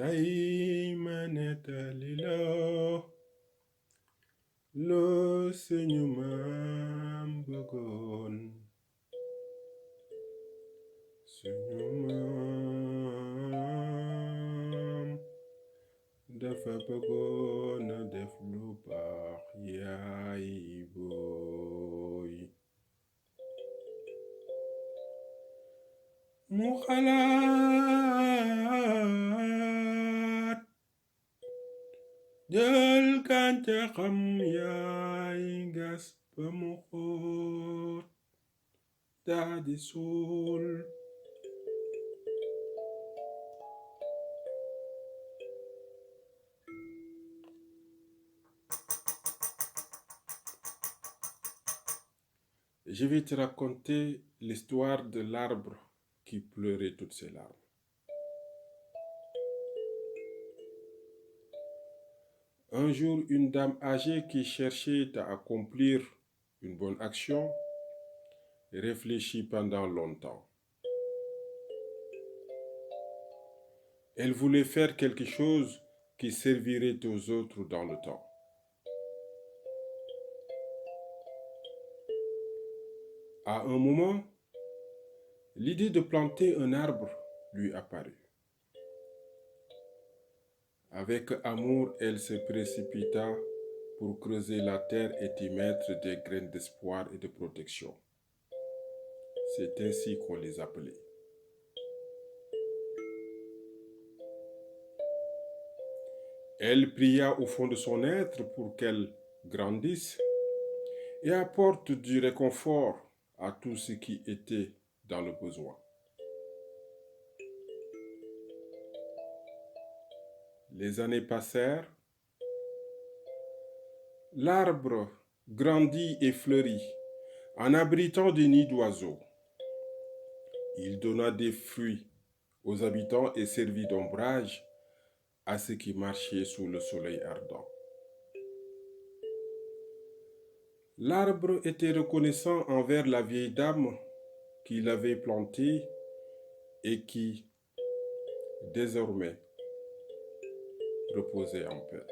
tey ma nettali la lu suñu maam bëggoon. Suñu maam dafa bëggoon a def lu baax yaay booy. Mu xalaat jël gàncaxam yaay gas ba mu xóot daa di suul. Je vais te raconter l'histoire de l'arbre qui pleurait toutes ses larmes. Un jour, une dame âgée qui cherchait à accomplir une bonne action réfléchit pendant longtemps. Elle voulait faire quelque chose qui servirait aux autres dans le temps. À un moment, l'idée de planter un arbre lui apparut. Avec amour, elle se précipita pour creuser la terre et y mettre des graines d'espoir et de protection. C'est ainsi qu'on les appelait. Elle pria au fond de son être pour qu'elle grandisse et apporte du réconfort à tous ceux qui étaient dans le besoin. Les années passèrent, l'arbre grandit et fleurit en abritant des nids d'oiseaux. Il donna des fruits aux habitants et servit d'ombrage à ceux qui marchaient sous le soleil ardent. L'arbre était reconnaissant envers la vieille dame qui l'avait planté et qui, désormais, reposait en paix.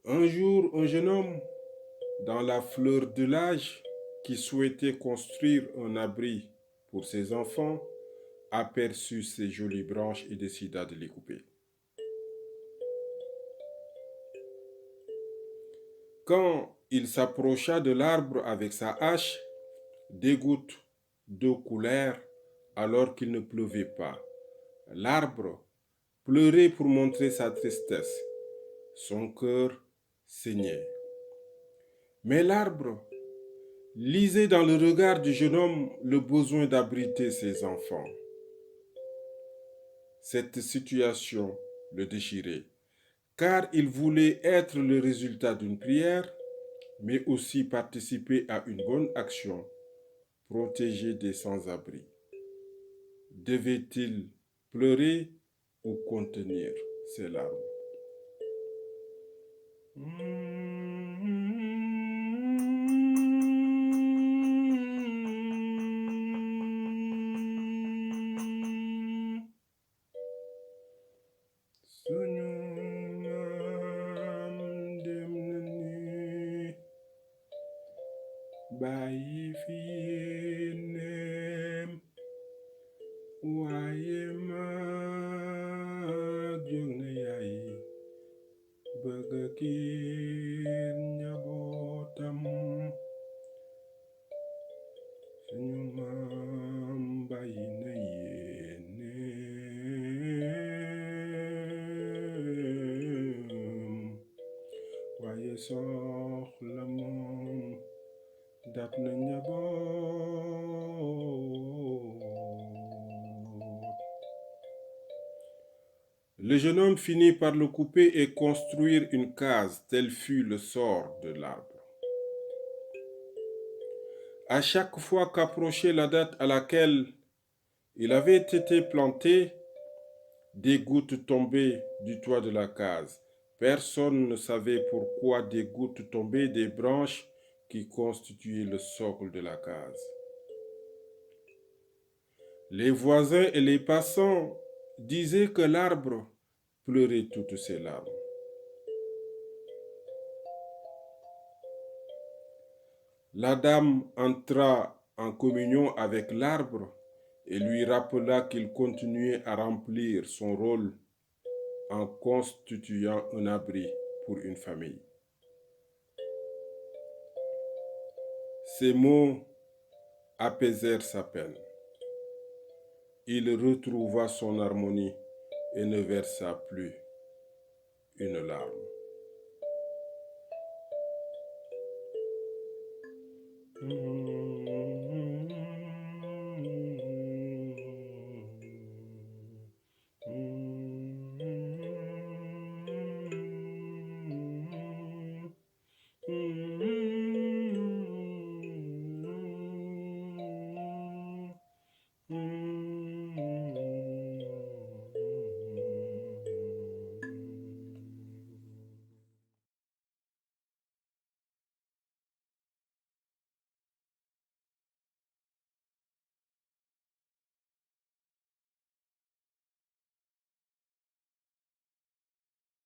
Un jour, un jeune homme, dans la fleur de l'âge, qui souhaitait construire un abri pour ses enfants, aperçut ces jolies branches et décida de les couper. Quand il s'approcha de l'arbre avec sa hache, des gouttes d'eau coulèrent alors qu'il ne pleuvait pas. L'arbre pleurait pour montrer sa tristesse. Son cœur saignait. Mais l'arbre lisait dans le regard du jeune homme le besoin d'abriter ses enfants. Cette situation le déchirait, car il voulait être le résultat d'une prière, mais aussi participer à une bonne action, protéger des sans-abri. Devait-il pleurer ou contenir ses larmes? Suñu maam dem na ni bàyyi fi yéeneem, waaye mag jóg na yaay bëgg a kiir njabootam. Suñu maam bàyyi na yéeneem, waaye soxla moom dab na njaboot. Le jeune homme finit par le couper et construire une case. Tel fut le sort de l'arbre. À chaque fois qu'approchait la date à laquelle il avait été planté, des gouttes tombaient du toit de la case. Personne ne savait pourquoi des gouttes tombaient des branches qui constituaient le socle de la case. Les voisins et les passants disaient que l'arbre pleurait toutes ses larmes. La dame entra en communion avec l'arbre et lui rappela qu'il continuait à remplir son rôle en constituant un abri pour une famille. Ces mots apaisèrent sa peine. Il retrouva son harmonie et ne versa plus une larme.